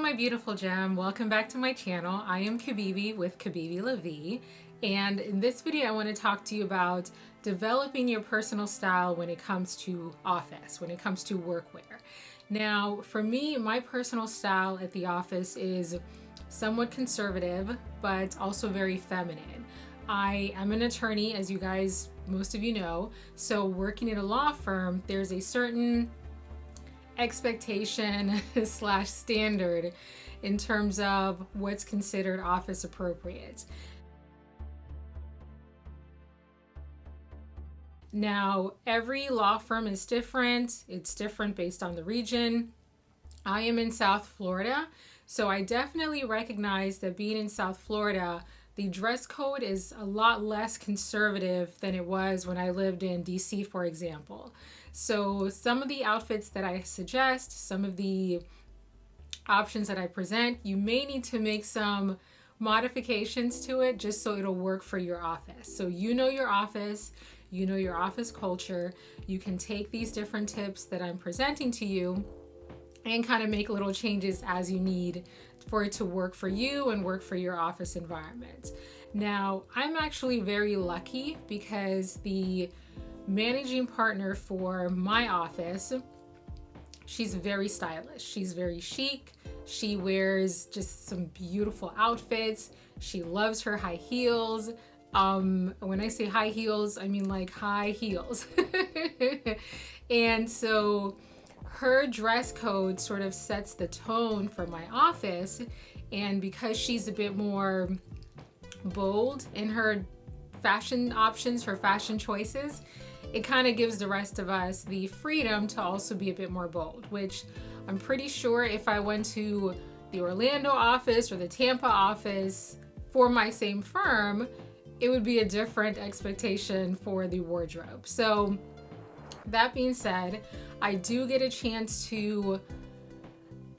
my beautiful gem. Welcome back to my channel. I am Kabibi with Kabibi La Vie, and in this video I want to talk to you about developing your personal style when it comes to office, when it comes to workwear. Now, for me, my personal style at the office is somewhat conservative, but also very feminine. I am an attorney, as you guys, most of you know, so working at a law firm, there's a certain expectation slash standard in terms of what's considered office appropriate. Now, every law firm is different. It's different based on the region. I am in South Florida, so I definitely recognize that being in South Florida, the dress code is a lot less conservative than it was when I lived in DC, for example. So some of the outfits that I suggest, some of the options that I present, you may need to make some modifications to it just so it'll work for your office. So you know your office, you know your office culture. You can take these different tips that I'm presenting to you and kind of make little changes as you need for it to work for you and work for your office environment. Now, I'm actually very lucky because the managing partner for my office, she's very stylish. She's very chic. She wears just some beautiful outfits. She loves her high heels. When I say high heels, I mean like high heels. And so her dress code sort of sets the tone for my office, and because she's a bit more bold in her fashion options, her fashion choices, it kind of gives the rest of us the freedom to also be a bit more bold, which I'm pretty sure if I went to the Orlando office or the Tampa office for my same firm, it would be a different expectation for the wardrobe. So that being said, I do get a chance to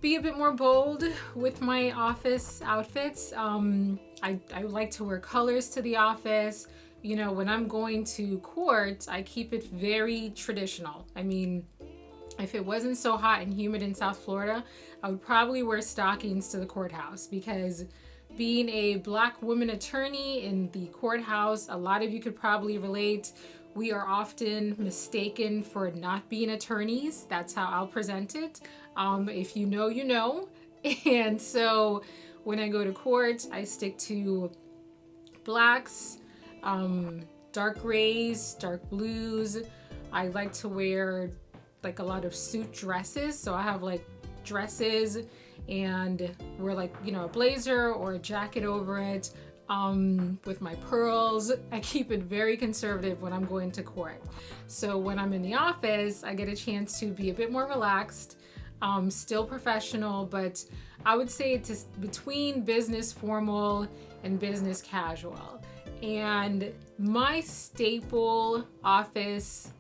be a bit more bold with my office outfits. I like to wear colors to the office. You know, when I'm going to court, I keep it very traditional. I mean, if it wasn't so hot and humid in South Florida, I would probably wear stockings to the courthouse, because being a Black woman attorney in the courthouse, a lot of you could probably relate. We are often mistaken for not being attorneys. That's how I'll present it. If you know, you know. And so when I go to court, I stick to blacks, dark grays, dark blues. I like to wear like a lot of suit dresses. So I have like dresses and wear like, you know, a blazer or a jacket over it. With my pearls. I keep it very conservative when I'm going to court. So when I'm in the office, I get a chance to be a bit more relaxed, still professional, but I would say it's between business formal and business casual. And my staple office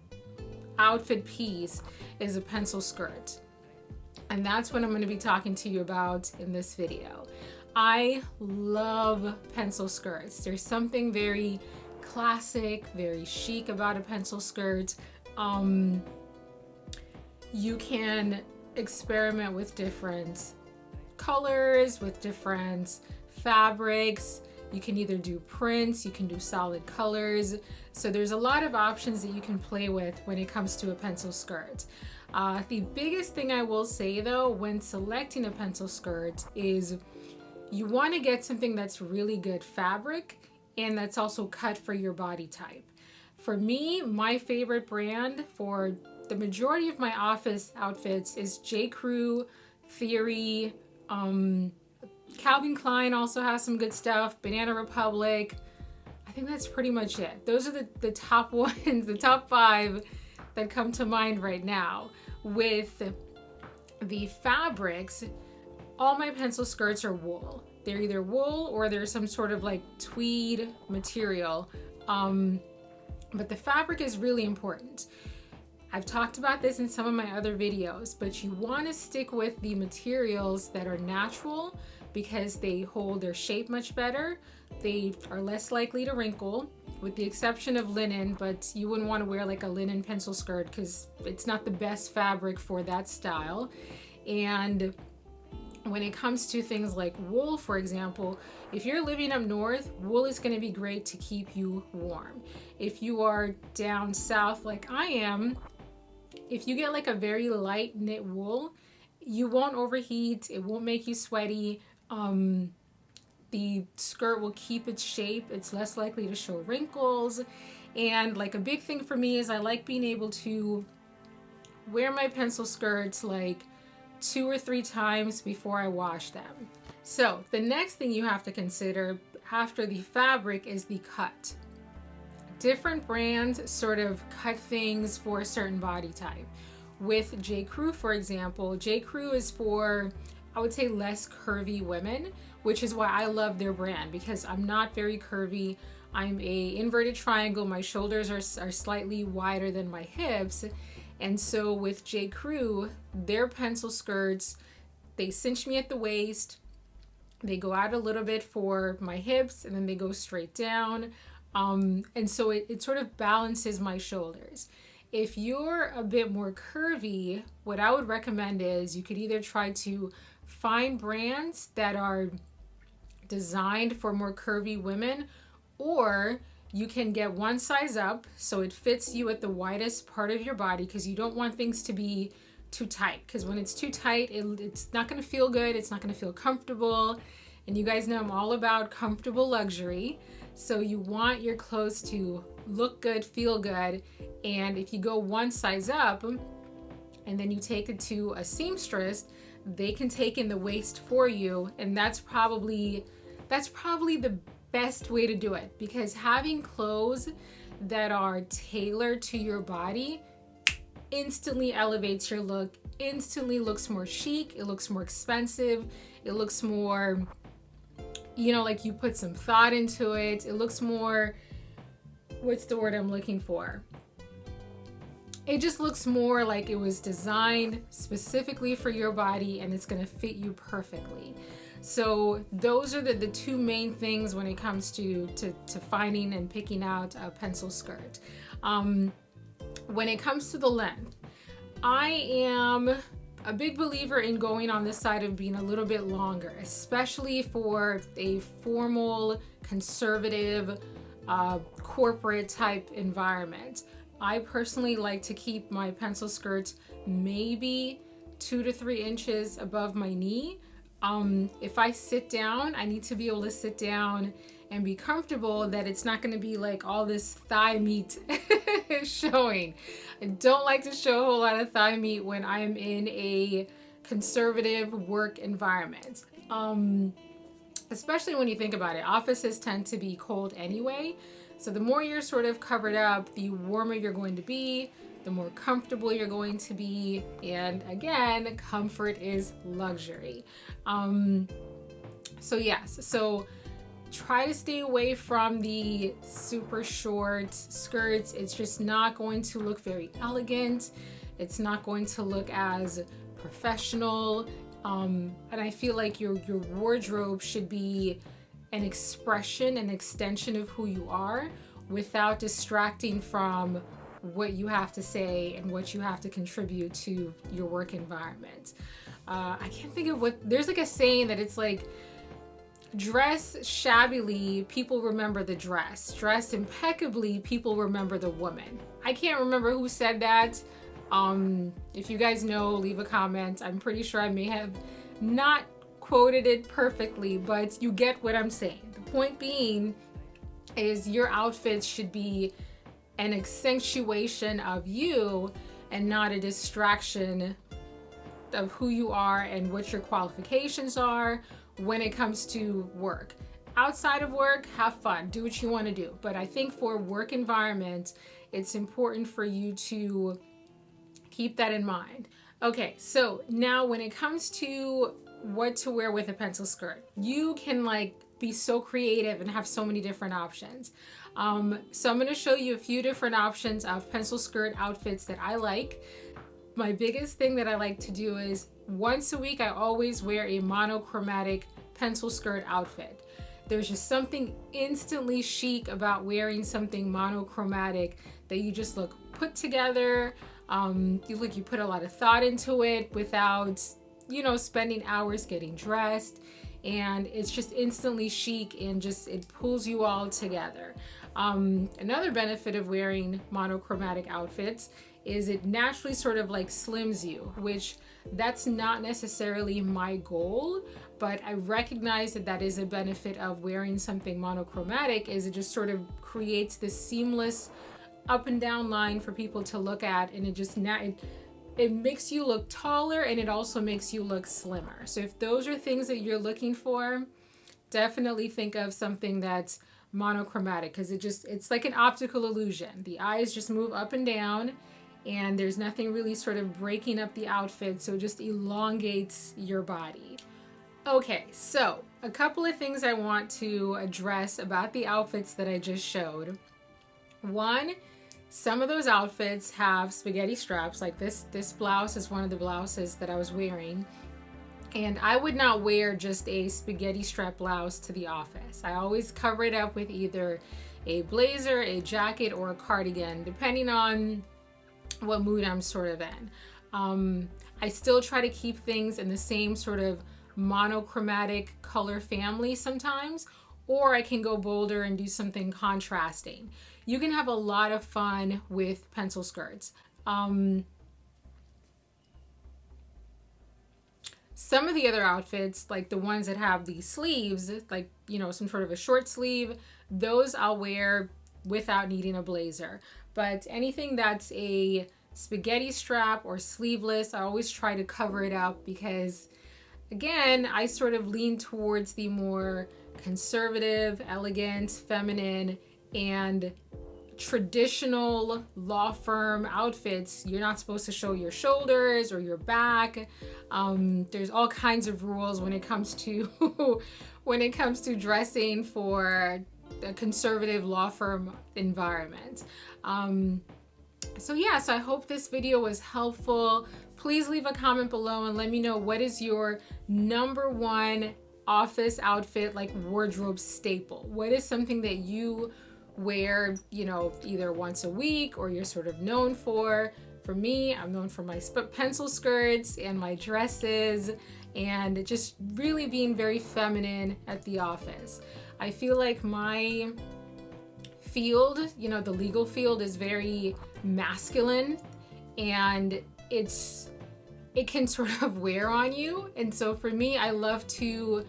outfit piece is a pencil skirt. And that's what I'm going to be talking to you about in this video. I love pencil skirts. There's something very classic, very chic about a pencil skirt. You can experiment with different colors, with different fabrics. You can either do prints, you can do solid colors. So there's a lot of options that you can play with when it comes to a pencil skirt. The biggest thing I will say though, when selecting a pencil skirt is you want to get something that's really good fabric and that's also cut for your body type. For me, my favorite brand for the majority of my office outfits is J. Crew, Theory, Calvin Klein also has some good stuff, Banana Republic. I think that's pretty much it. Those are the top ones, the top 5 that come to mind right now. With the fabrics, all my pencil skirts are wool. They're either wool or they're some sort of like tweed material. But the fabric is really important. I've talked about this in some of my other videos, but you want to stick with the materials that are natural because they hold their shape much better. They are less likely to wrinkle, with the exception of linen, but you wouldn't want to wear like a linen pencil skirt because it's not the best fabric for that style. And When it comes to things like wool, for example, if you're living up north, wool is going to be great to keep you warm. If you are down south like I am, if you get like a very light knit wool, you won't overheat, it won't make you sweaty. The skirt will keep its shape, it's less likely to show wrinkles. And like a big thing for me is I like being able to wear my pencil skirts like 2 or 3 times before I wash them. So the next thing you have to consider after the fabric is the cut. Different brands sort of cut things for a certain body type. With J. Crew, for example, J. Crew is for, I would say, less curvy women, which is why I love their brand, because I'm not very curvy. I'm a inverted triangle. My shoulders are slightly wider than my hips. And so with J. Crew, their pencil skirts, they cinch me at the waist, they go out a little bit for my hips, and then they go straight down. And so it sort of balances my shoulders. If you're a bit more curvy, what I would recommend is you could either try to find brands that are designed for more curvy women, or you can get one size up so it fits you at the widest part of your body, because you don't want things to be too tight, because when it's too tight, it's not going to feel good, it's not going to feel comfortable. And you guys know I'm all about comfortable luxury, so you want your clothes to look good, feel good. And if you go one size up and then you take it to a seamstress, they can take in the waist for you, and that's probably the best way to do it, because having clothes that are tailored to your body instantly elevates your look, instantly looks more chic, it looks more expensive, it looks more, you know, like you put some thought into it. It looks more, what's the word I'm looking for? It just looks more like it was designed specifically for your body, and it's going to fit you perfectly. So those are the 2 main things when it comes to finding and picking out a pencil skirt. When it comes to the length, I am a big believer in going on this side of being a little bit longer, especially for a formal, conservative, corporate type environment. I personally like to keep my pencil skirts maybe 2 to 3 inches above my knee. If I sit down, I need to be able to sit down and be comfortable that it's not going to be like all this thigh meat showing. I don't like to show a whole lot of thigh meat when I'm in a conservative work environment. Especially when you think about it, offices tend to be cold anyway. So the more you're sort of covered up, the warmer you're going to be, the more comfortable you're going to be. And again, comfort is luxury. So try to stay away from the super short skirts. It's just not going to look very elegant. It's not going to look as professional. And I feel like your wardrobe should be an expression, an extension of who you are, without distracting from what you have to say and what you have to contribute to your work environment. I can't think of there's like a saying that it's like, dress shabbily, people remember the dress. Dress impeccably, people remember the woman. I can't remember who said that. If you guys know, leave a comment. I'm pretty sure I may have not quoted it perfectly, but you get what I'm saying. The point being is your outfits should be an accentuation of you and not a distraction of who you are and what your qualifications are when it comes to work. Outside of work, have fun, do what you want to do. But I think for work environment, it's important for you to keep that in mind. Okay, so now when it comes to what to wear with a pencil skirt, you can like be so creative and have so many different options. So I'm going to show you a few different options of pencil skirt outfits that I like. My biggest thing that I like to do is once a week, I always wear a monochromatic pencil skirt outfit. There's just something instantly chic about wearing something monochromatic that you just look put together. You put a lot of thought into it without you know, spending hours getting dressed, and it's just instantly chic and just it pulls you all together. Another benefit of wearing monochromatic outfits is it naturally sort of like slims you, which that's not necessarily my goal, but I recognize that that is a benefit of wearing something monochromatic, is it just sort of creates this seamless up and down line for people to look at, and it just it makes you look taller, and it also makes you look slimmer. So if those are things that you're looking for, definitely think of something that's monochromatic, because it's like an optical illusion. The eyes just move up and down, and there's nothing really sort of breaking up the outfit, so it just elongates your body. Okay, so a couple of things I want to address about the outfits that I just showed. One, some of those outfits have spaghetti straps, like this blouse is one of the blouses that I was wearing. And I would not wear just a spaghetti strap blouse to the office. I always cover it up with either a blazer, a jacket, or a cardigan, depending on what mood I'm sort of in. I still try to keep things in the same sort of monochromatic color family sometimes, or I can go bolder and do something contrasting. You can have a lot of fun with pencil skirts. Some of the other outfits, like the ones that have the sleeves, like, you know, some sort of a short sleeve, those I'll wear without needing a blazer. But anything that's a spaghetti strap or sleeveless, I always try to cover it up because, again, I sort of lean towards the more conservative, elegant, feminine, and traditional law firm outfits. You're not supposed to show your shoulders or your back. There's all kinds of rules when it comes to dressing for a conservative law firm environment. So I hope this video was helpful. Please leave a comment below and let me know, what is your number one office outfit, like wardrobe staple? What is something that you wear, you know, either once a week or you're sort of known for? For me, I'm known for my pencil skirts and my dresses, and just really being very feminine at the office. I feel like my field, you know, the legal field, is very masculine, and it can sort of wear on you. And so for me, I love to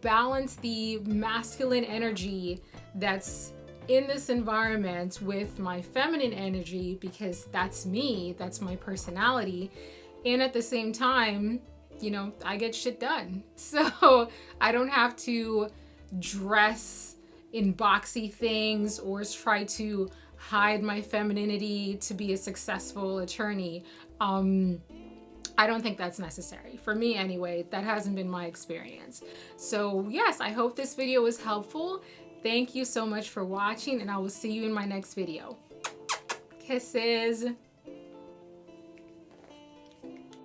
balance the masculine energy that's in this environment with my feminine energy, because that's me, that's my personality. And at the same time, you know, I get shit done. So I don't have to dress in boxy things or try to hide my femininity to be a successful attorney. I don't think that's necessary. For me anyway, that hasn't been my experience. So yes, I hope this video was helpful. Thank you so much for watching, and I will see you in my next video. Kisses.